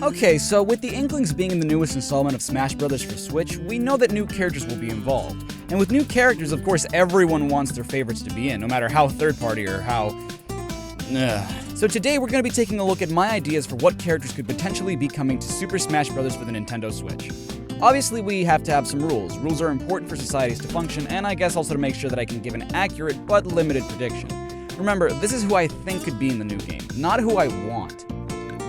Okay, so with the Inklings being in the newest installment of Smash Bros. For Switch, we know that new characters will be involved. And with new characters, of course, everyone wants their favorites to be in, no matter how third-party or how... So today we're going to be taking a look at my ideas for what characters could potentially be coming to Super Smash Bros. For the Nintendo Switch. Obviously, we have to have some rules. Rules are important for societies to function, and I guess also to make sure that I can give an accurate but limited prediction. Remember, this is who I think could be in the new game, not who I want.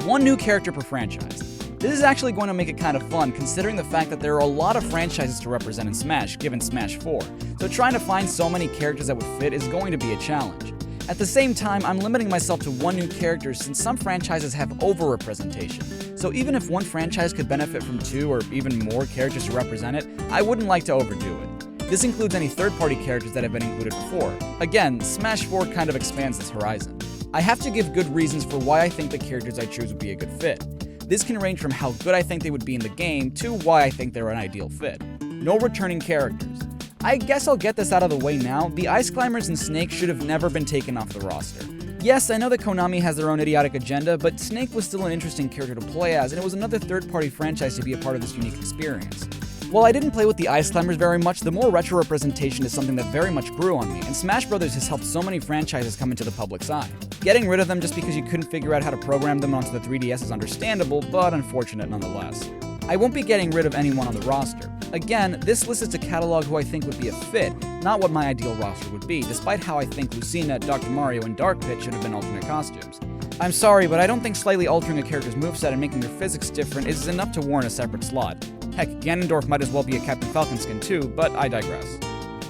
One new character per franchise. This is actually going to make it kind of fun, considering the fact that there are a lot of franchises to represent in Smash, given Smash 4, so trying to find so many characters that would fit is going to be a challenge. At the same time, I'm limiting myself to one new character since some franchises have overrepresentation. So even if one franchise could benefit from 2 or even more characters to represent it, I wouldn't like to overdo it. This includes any third-party characters that have been included before. Again, Smash 4 kind of expands this horizon. I have to give good reasons for why I think the characters I choose would be a good fit. This can range from how good I think they would be in the game to why I think they're an ideal fit. No returning characters. I guess I'll get this out of the way now. The Ice Climbers and Snake should have never been taken off the roster. Yes, I know that Konami has their own idiotic agenda, but Snake was still an interesting character to play as, and it was another third-party franchise to be a part of this unique experience. While I didn't play with the Ice Climbers very much, the more retro representation is something that very much grew on me, and Smash Bros. Has helped so many franchises come into the public's eye. Getting rid of them just because you couldn't figure out how to program them onto the 3DS is understandable, but unfortunate nonetheless. I won't be getting rid of anyone on the roster. Again, this list is to catalog who I think would be a fit, not what my ideal roster would be, despite how I think Lucina, Dr. Mario, and Dark Pit should have been alternate costumes. I'm sorry, but I don't think slightly altering a character's moveset and making their physics different is enough to warrant a separate slot. Heck, Ganondorf might as well be a Captain Falcon skin too, but I digress.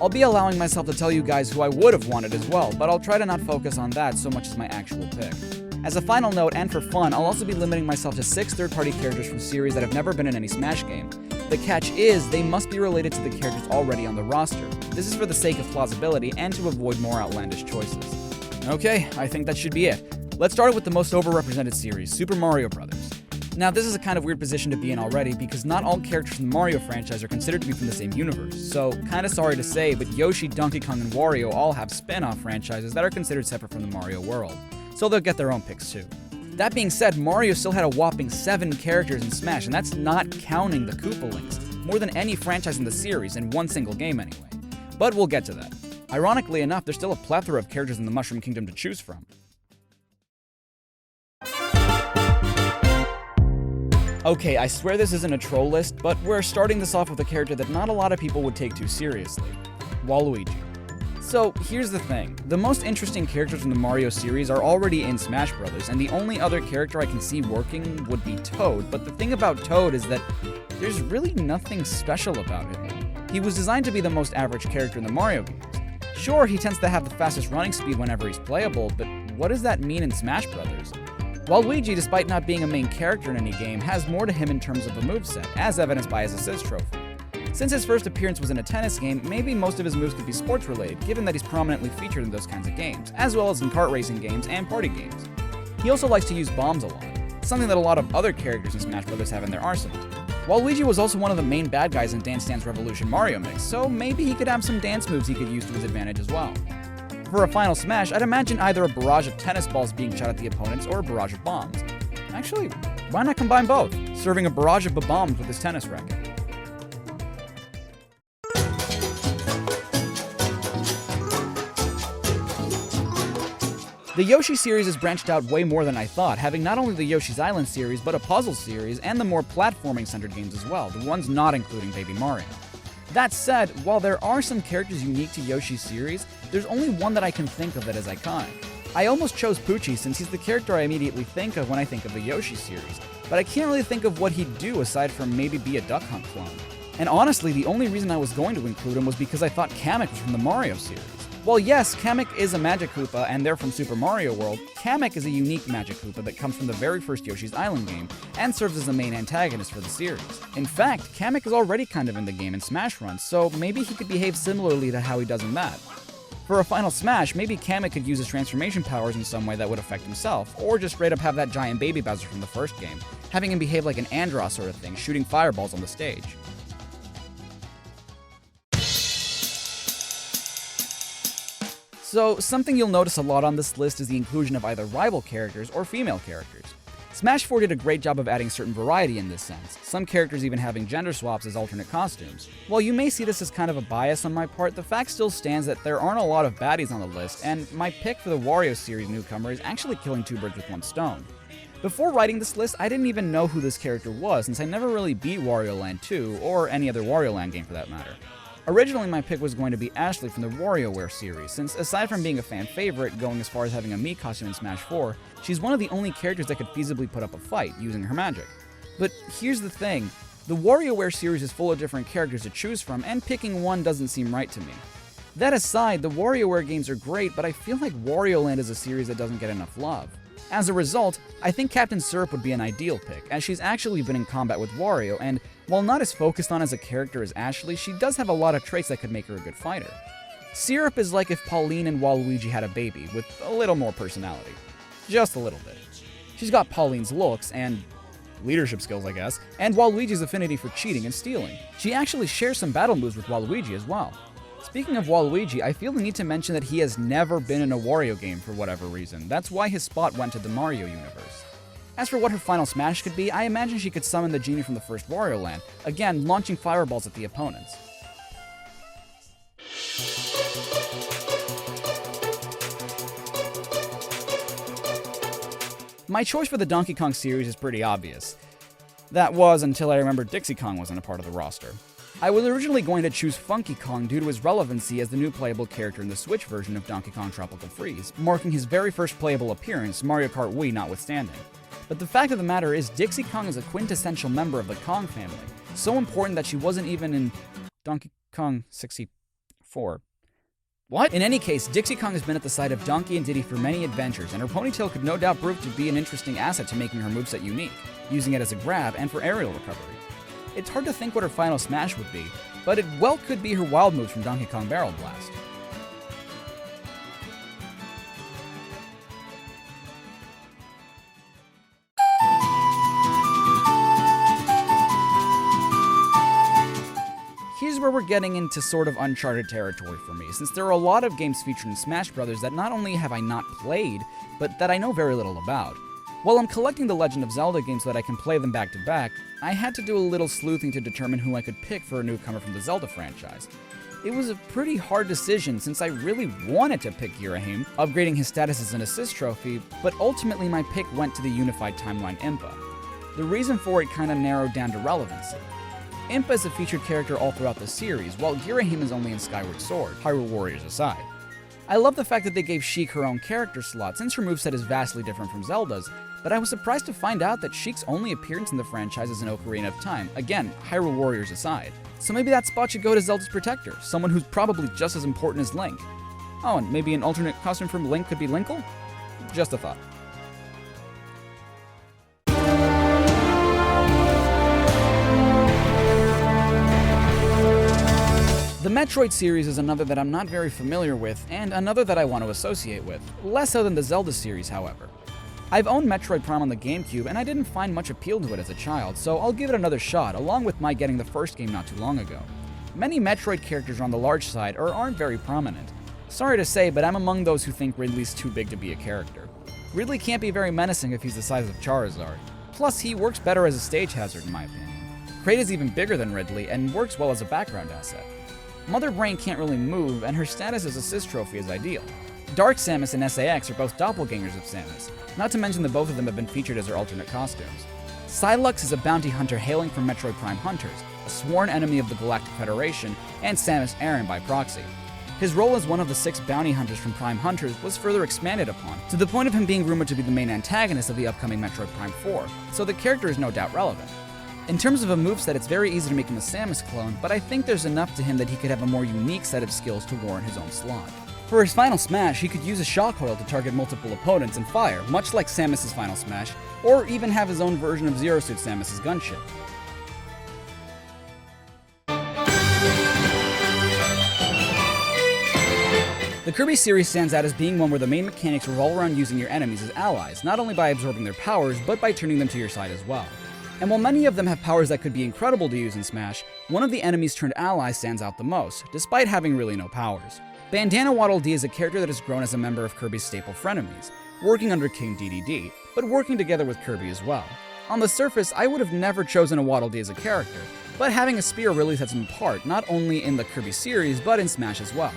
I'll be allowing myself to tell you guys who I would have wanted as well, but I'll try to not focus on that so much as my actual pick. As a final note, and for fun, I'll also be limiting myself to 6 third-party characters from series that have never been in any Smash game. The catch is, they must be related to the characters already on the roster. This is for the sake of plausibility and to avoid more outlandish choices. Okay, I think that should be it. Let's start with the most overrepresented series, Super Mario Bros. Now, this is a kind of weird position to be in already because not all characters from the Mario franchise are considered to be from the same universe. So, kinda sorry to say, but Yoshi, Donkey Kong, and Wario all have spin-off franchises that are considered separate from the Mario world. So they'll get their own picks too. That being said, Mario still had a whopping 7 characters in Smash, and that's not counting the Koopalings, more than any franchise in the series in one single game anyway. But we'll get to that. Ironically enough, there's still a plethora of characters in the Mushroom Kingdom to choose from. Okay, I swear this isn't a troll list, but we're starting this off with a character that not a lot of people would take too seriously. Waluigi. So, here's the thing. The most interesting characters from the Mario series are already in Smash Bros., and the only other character I can see working would be Toad, but the thing about Toad is that there's really nothing special about him. He was designed to be the most average character in the Mario games. Sure, he tends to have the fastest running speed whenever he's playable, but what does that mean in Smash Bros.? Waluigi, despite not being a main character in any game, has more to him in terms of the moveset, as evidenced by his assist trophy. Since his first appearance was in a tennis game, maybe most of his moves could be sports-related, given that he's prominently featured in those kinds of games, as well as in kart racing games and party games. He also likes to use bombs a lot, something that a lot of other characters in Smash Bros. Have in their arsenal. Waluigi was also one of the main bad guys in Dance Dance Revolution Mario Mix, so maybe he could have some dance moves he could use to his advantage as well. For a final smash, I'd imagine either a barrage of tennis balls being shot at the opponents or a barrage of bombs. Actually, why not combine both, serving a barrage of bombs with his tennis racket? The Yoshi series has branched out way more than I thought, having not only the Yoshi's Island series, but a puzzle series and the more platforming-centered games as well, the ones not including Baby Mario. That said, while there are some characters unique to Yoshi's series, there's only one that I can think of that is iconic. I almost chose Poochie since he's the character I immediately think of when I think of the Yoshi series, but I can't really think of what he'd do aside from maybe be a Duck Hunt clone. And honestly, the only reason I was going to include him was because I thought Kamek was from the Mario series. While yes, Kamek is a Magic Koopa and they're from Super Mario World, Kamek is a unique Magic Koopa that comes from the very first Yoshi's Island game and serves as the main antagonist for the series. In fact, Kamek is already kind of in the game in Smash Run, so maybe he could behave similarly to how he does in that. For a final smash, maybe Kamek could use his transformation powers in some way that would affect himself, or just straight up have that giant baby Bowser from the first game, having him behave like an Andross sort of thing, shooting fireballs on the stage. So, something you'll notice a lot on this list is the inclusion of either rival characters or female characters. Smash 4 did a great job of adding certain variety in this sense, some characters even having gender swaps as alternate costumes. While you may see this as kind of a bias on my part, the fact still stands that there aren't a lot of baddies on the list, and my pick for the Wario series newcomer is actually killing two birds with one stone. Before writing this list, I didn't even know who this character was since I never really beat Wario Land 2, or any other Wario Land game for that matter. Originally, my pick was going to be Ashley from the WarioWare series, since aside from being a fan favorite, going as far as having a Mii costume in Smash 4, she's one of the only characters that could feasibly put up a fight, using her magic. But here's the thing, the WarioWare series is full of different characters to choose from, and picking one doesn't seem right to me. That aside, the WarioWare games are great, but I feel like Wario Land is a series that doesn't get enough love. As a result, I think Captain Syrup would be an ideal pick, as she's actually been in combat with Wario, and while not as focused on as a character as Ashley, she does have a lot of traits that could make her a good fighter. Syrup is like if Pauline and Waluigi had a baby, with a little more personality. Just a little bit. She's got Pauline's looks, and leadership skills, I guess, and Waluigi's affinity for cheating and stealing. She actually shares some battle moves with Waluigi as well. Speaking of Waluigi, I feel the need to mention that he has never been in a Wario game for whatever reason. That's why his spot went to the Mario universe. As for what her final smash could be, I imagine she could summon the genie from the first Wario Land, again launching fireballs at the opponents. My choice for the Donkey Kong series is pretty obvious. That was until I remembered Dixie Kong wasn't a part of the roster. I was originally going to choose Funky Kong due to his relevancy as the new playable character in the Switch version of Donkey Kong Tropical Freeze, marking his very first playable appearance, Mario Kart Wii notwithstanding. But the fact of the matter is, Dixie Kong is a quintessential member of the Kong family, so important that she wasn't even in Donkey Kong 64. What? In any case, Dixie Kong has been at the side of Donkey and Diddy for many adventures, and her ponytail could no doubt prove to be an interesting asset to making her moveset unique, using it as a grab and for aerial recovery. It's hard to think what her final smash would be, but it well could be her wild moves from Donkey Kong Barrel Blast. Here's where we're getting into sort of uncharted territory for me, since there are a lot of games featured in Smash Bros. That not only have I not played, but that I know very little about. While I'm collecting the Legend of Zelda games so that I can play them back to back, I had to do a little sleuthing to determine who I could pick for a newcomer from the Zelda franchise. It was a pretty hard decision since I really wanted to pick Girahim, upgrading his status as an assist trophy, but ultimately my pick went to the Unified Timeline Impa. The reason for it kinda narrowed down to relevancy. Impa is a featured character all throughout the series, while Girahim is only in Skyward Sword, Hyrule Warriors aside. I love the fact that they gave Sheik her own character slot, since her moveset is vastly different from Zelda's, but I was surprised to find out that Sheik's only appearance in the franchise is in Ocarina of Time, again, Hyrule Warriors aside. So maybe that spot should go to Zelda's protector, someone who's probably just as important as Link. Oh, and maybe an alternate costume from Link could be Linkle? Just a thought. The Metroid series is another that I'm not very familiar with, and another that I want to associate with. Less so than the Zelda series, however. I've owned Metroid Prime on the GameCube, and I didn't find much appeal to it as a child, so I'll give it another shot, along with my getting the first game not too long ago. Many Metroid characters are on the large side, or aren't very prominent. Sorry to say, but I'm among those who think Ridley's too big to be a character. Ridley can't be very menacing if he's the size of Charizard. Plus, he works better as a stage hazard, in my opinion. Kraid is even bigger than Ridley, and works well as a background asset. Mother Brain can't really move, and her status as assist trophy is ideal. Dark Samus and SAX are both doppelgangers of Samus, not to mention that both of them have been featured as their alternate costumes. Psylux is a bounty hunter hailing from Metroid Prime Hunters, a sworn enemy of the Galactic Federation, and Samus Aran by proxy. His role as one of the 6 bounty hunters from Prime Hunters was further expanded upon, to the point of him being rumored to be the main antagonist of the upcoming Metroid Prime 4, so the character is no doubt relevant. In terms of a moveset, it's very easy to make him a Samus clone, but I think there's enough to him that he could have a more unique set of skills to warrant his own slot. For his final smash, he could use a shock coil to target multiple opponents and fire, much like Samus' final smash, or even have his own version of Zero Suit Samus' gunship. The Kirby series stands out as being one where the main mechanics revolve around using your enemies as allies, not only by absorbing their powers, but by turning them to your side as well. And while many of them have powers that could be incredible to use in Smash, one of the enemies turned allies stands out the most, despite having really no powers. Bandana Waddle Dee is a character that has grown as a member of Kirby's staple frenemies, working under King DDD, but working together with Kirby as well. On the surface, I would have never chosen a Waddle Dee as a character, but having a spear really sets him apart, not only in the Kirby series, but in Smash as well.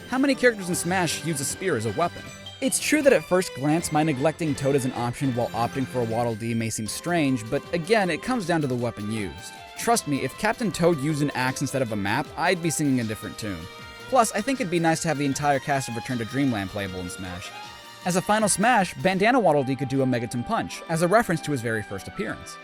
How many characters in Smash use a spear as a weapon? It's true that at first glance, my neglecting Toad as an option while opting for a Waddle Dee may seem strange, but again, it comes down to the weapon used. Trust me, if Captain Toad used an axe instead of a map, I'd be singing a different tune. Plus, I think it'd be nice to have the entire cast of Return to Dreamland playable in Smash. As a final Smash, Bandana Waddle Dee could do a Megaton Punch, as a reference to his very first appearance.